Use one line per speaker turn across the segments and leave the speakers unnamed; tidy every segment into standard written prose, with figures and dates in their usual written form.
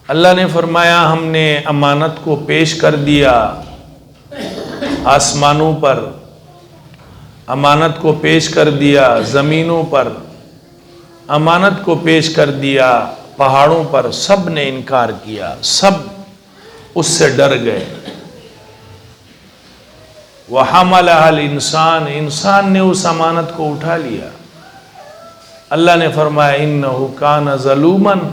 اللہ نے فرمایا ہم نے امانت کو پیش کر دیا آسمانوں پر، امانت کو پیش کر دیا زمینوں پر، امانت کو پیش کر دیا پہاڑوں پر، سب نے انکار کیا، سب اس سے ڈر گئے۔ وَحَمَلَهَا الْإِنسَانُ، انسان نے اس امانت کو اٹھا لیا۔ اللہ نے فرمایا إِنَّهُ كَانَ ظَلُومًا،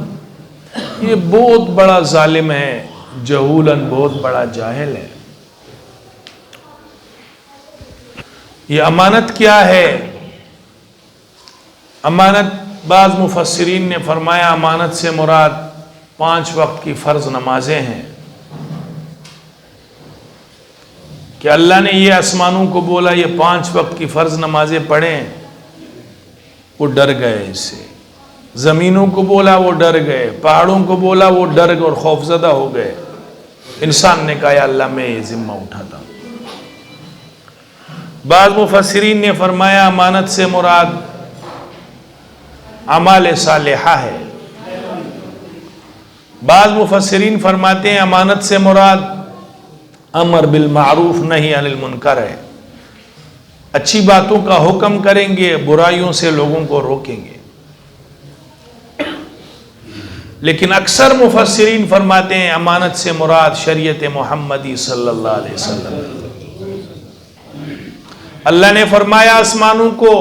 یہ بہت بڑا ظالم ہے، جہولاً بہت بڑا جاہل ہے۔ یہ امانت کیا ہے؟ امانت بعض مفسرین نے فرمایا امانت سے مراد 5 وقت کی فرض نمازیں ہیں کہ اللہ نے یہ آسمانوں کو بولا یہ 5 وقت کی فرض نمازیں پڑھیں، وہ ڈر گئے اس سے۔ زمینوں کو بولا وہ ڈر گئے، پہاڑوں کو بولا وہ ڈر گئے اور خوفزدہ ہو گئے۔ انسان نے کہا یا اللہ میں یہ ذمہ اٹھاتا ہوں۔ بعض مفسرین نے فرمایا امانت سے مراد اعمال صالحہ ہے۔ بعض مفسرین فرماتے ہیں امانت سے مراد امر بالمعروف نہی عن المنکر ہے، اچھی باتوں کا حکم کریں گے، برائیوں سے لوگوں کو روکیں گے۔ لیکن اکثر مفسرین فرماتے ہیں امانت سے مراد شریعت محمدی صلی اللہ علیہ وسلم۔ اللہ نے فرمایا آسمانوں کو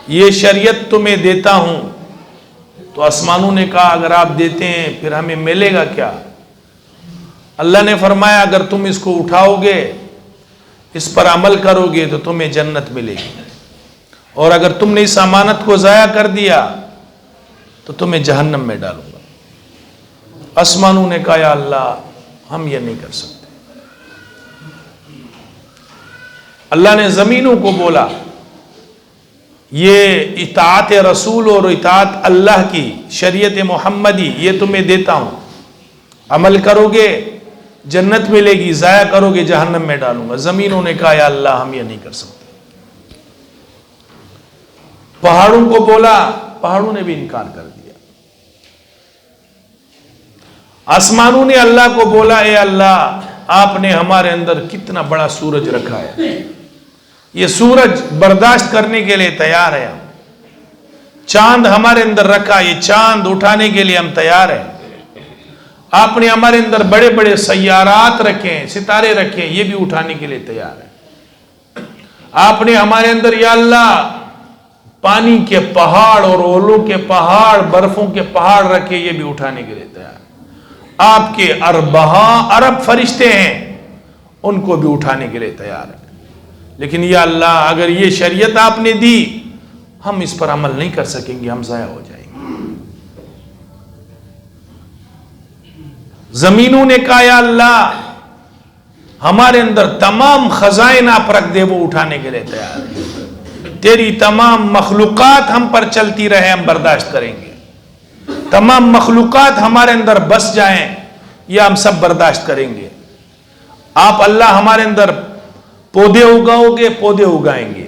یہ شریعت تمہیں دیتا ہوں، تو آسمانوں نے کہا اگر آپ دیتے ہیں پھر ہمیں ملے گا کیا؟ اللہ نے فرمایا اگر تم اس کو اٹھاؤ گے، اس پر عمل کرو گے تو تمہیں جنت ملے گی، اور اگر تم نے اس امانت کو ضائع کر دیا تو تمہیں جہنم میں ڈالوں گا۔ آسمانوں نے کہا یا اللہ ہم یہ نہیں کر سکتے۔ اللہ نے زمینوں کو بولا یہ اطاعت رسول اور اطاعت اللہ کی شریعت محمدی یہ تمہیں دیتا ہوں، عمل کرو گے جنت ملے گی، ضائع کرو گے جہنم میں ڈالوں گا۔ زمینوں نے کہا یا اللہ ہم یہ نہیں کر سکتے۔ پہاڑوں کو بولا، پہاڑوں نے بھی انکار کر دیا۔ آسمانوں نے اللہ کو بولا اے اللہ آپ نے ہمارے اندر کتنا بڑا سورج رکھا ہے، یہ سورج برداشت کرنے کے لیے تیار ہے، چاند ہمارے اندر رکھا، یہ چاند اٹھانے کے لیے ہم تیار ہیں۔ آپ نے ہمارے اندر بڑے بڑے سیارات رکھے، ستارے رکھے، یہ بھی اٹھانے کے لیے تیار ہے۔ آپ نے ہمارے اندر یا اللہ پانی کے پہاڑ اور اولوں کے پہاڑ، برفوں کے پہاڑ رکھے، یہ بھی اٹھانے کے لیے تیار ہے۔ آپ کے ارب فرشتے ہیں، ان کو بھی اٹھانے کے لیے تیار ہے۔ لیکن یا اللہ اگر یہ شریعت آپ نے دی ہم اس پر عمل نہیں کر سکیں گے، ہم ضائع ہو جائیں گے۔ زمینوں نے کہا یا اللہ ہمارے اندر تمام خزائن آپ رکھ دے، وہ اٹھانے کے لیے تیار ہے۔ تیری تمام مخلوقات ہم پر چلتی رہے، ہم برداشت کریں گے۔ تمام مخلوقات ہمارے اندر بس جائیں یا ہم سب برداشت کریں گے۔ آپ اللہ ہمارے اندر پودے اگاؤ گے، پودے اگائیں گے،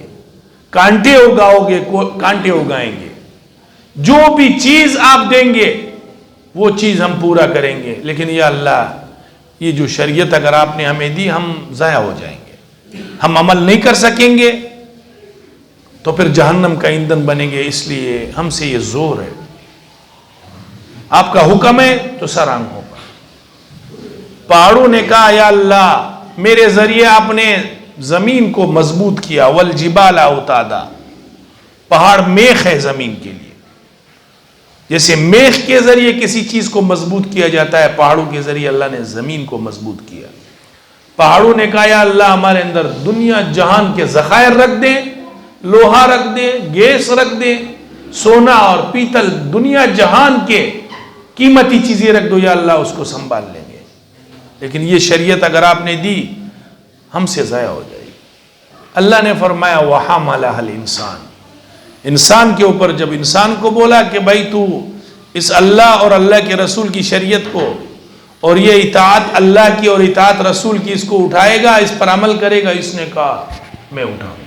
کانٹے اگاؤ گے، کانٹے اگائیں گے، جو بھی چیز آپ دیں گے وہ چیز ہم پورا کریں گے۔ لیکن یا اللہ یہ جو شریعت اگر آپ نے ہمیں دی ہم ضائع ہو جائیں گے، ہم عمل نہیں کر سکیں گے تو پھر جہنم کا ایندھن بنیں گے، اس لیے ہم سے یہ زور ہے، آپ کا حکم ہے تو سر آنکھوں پر۔ پہاڑوں نے کہا یا اللہ میرے ذریعے آپ نے زمین کو مضبوط کیا، والجبال اوتادا، پہاڑ میخ ہے زمین کے لیے، جیسے میخ کے ذریعے کسی چیز کو مضبوط کیا جاتا ہے، پہاڑوں کے ذریعے اللہ نے زمین کو مضبوط کیا۔ پہاڑوں نے کہا یا اللہ ہمارے اندر دنیا جہان کے ذخائر رکھ دیں، لوہا رکھ دیں، گیس رکھ دیں، سونا اور پیتل، دنیا جہان کے قیمتی چیزیں رکھ دو یا اللہ اس کو سنبھال لیں گے۔ لیکن یہ شریعت اگر آپ نے دی ہم سے ضائع ہو جائے گی۔ اللہ نے فرمایا وَحَمَلَهَا الْإِنسَانُ، انسان کے اوپر جب انسان کو بولا کہ بھائی تو اس اللہ اور اللہ کے رسول کی شریعت کو اور یہ اطاعت اللہ کی اور اطاعت رسول کی اس کو اٹھائے گا، اس پر عمل کرے گا، اس نے کہا میں اٹھاؤں گا۔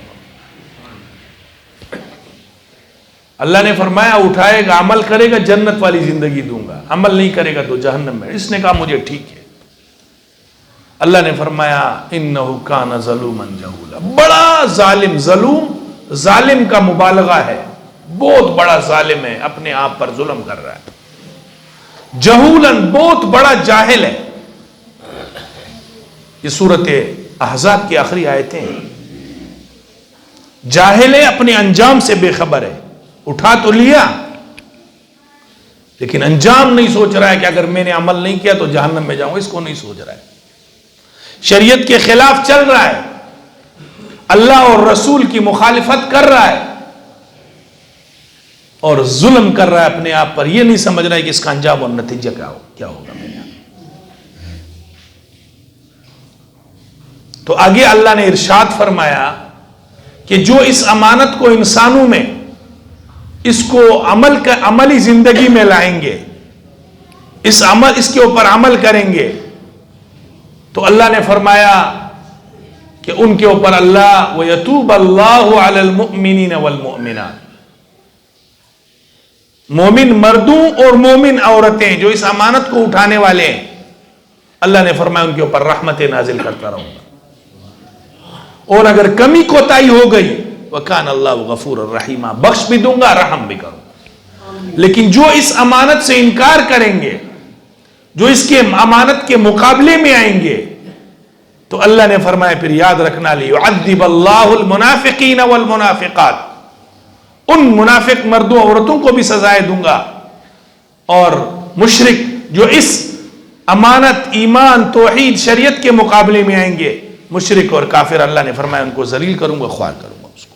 اللہ نے فرمایا اٹھائے گا، عمل کرے گا جنت والی زندگی دوں گا، عمل نہیں کرے گا تو جہنم میں۔ اس نے کہا مجھے ٹھیک ہے۔ اللہ نے فرمایا انہو کان ظلوما جہولا، بڑا ظالم، ظالم کا مبالغہ ہے، بہت بڑا ظالم ہے، اپنے آپ پر ظلم کر رہا ہے، جہولن بہت بڑا جاہل ہے۔ یہ سورت احزاب کی آخری آیتیں ہیں۔ جاہل ہے، اپنے انجام سے بے خبر ہے، اٹھا تو لیا لیکن انجام نہیں سوچ رہا ہے کہ اگر میں نے عمل نہیں کیا تو جہنم میں جاؤں، اس کو نہیں سوچ رہا ہے، شریعت کے خلاف چل رہا ہے، اللہ اور رسول کی مخالفت کر رہا ہے اور ظلم کر رہا ہے اپنے آپ پر، یہ نہیں سمجھ رہا ہے کہ اس کا انجام اور نتیجہ کیا ہوگا میرے یہاں۔ تو آگے اللہ نے ارشاد فرمایا کہ جو اس امانت کو انسانوں میں اس کو عملی زندگی میں لائیں گے، اس کے اوپر عمل کریں گے، تو اللہ نے فرمایا کہ ان کے اوپر اللہ وَيَتُوبَ اللَّهُ عَلَى الْمُؤْمِنِينَ وَالْمُؤْمِنَاتِ، مومن مردوں اور مومن عورتیں جو اس امانت کو اٹھانے والے ہیں، اللہ نے فرمایا ان کے اوپر رحمت نازل کرتا رہوں گا، اور اگر کمی کوتاہی ہو گئی وَكَانَ اللَّهُ غَفُورًا رَحِيمًا، بخش بھی دوں گا، رحم بھی کروں گا۔ لیکن جو اس امانت سے انکار کریں گے، جو اس کے امانت کے مقابلے میں آئیں گے، تو اللہ نے فرمایا پھر یاد رکھنا لِيُعَذِّبَ اللَّهُ الْمُنَافِقِينَ وَالْمُنَافِقَاتِ، ان منافق مردوں عورتوں کو بھی سزائے دوں گا، اور مشرک جو اس امانت، ایمان، توحید، شریعت کے مقابلے میں آئیں گے، مشرک اور کافر، اللہ نے فرمایا ان کو ذلیل کروں گا، خوار کروں گا اس کو۔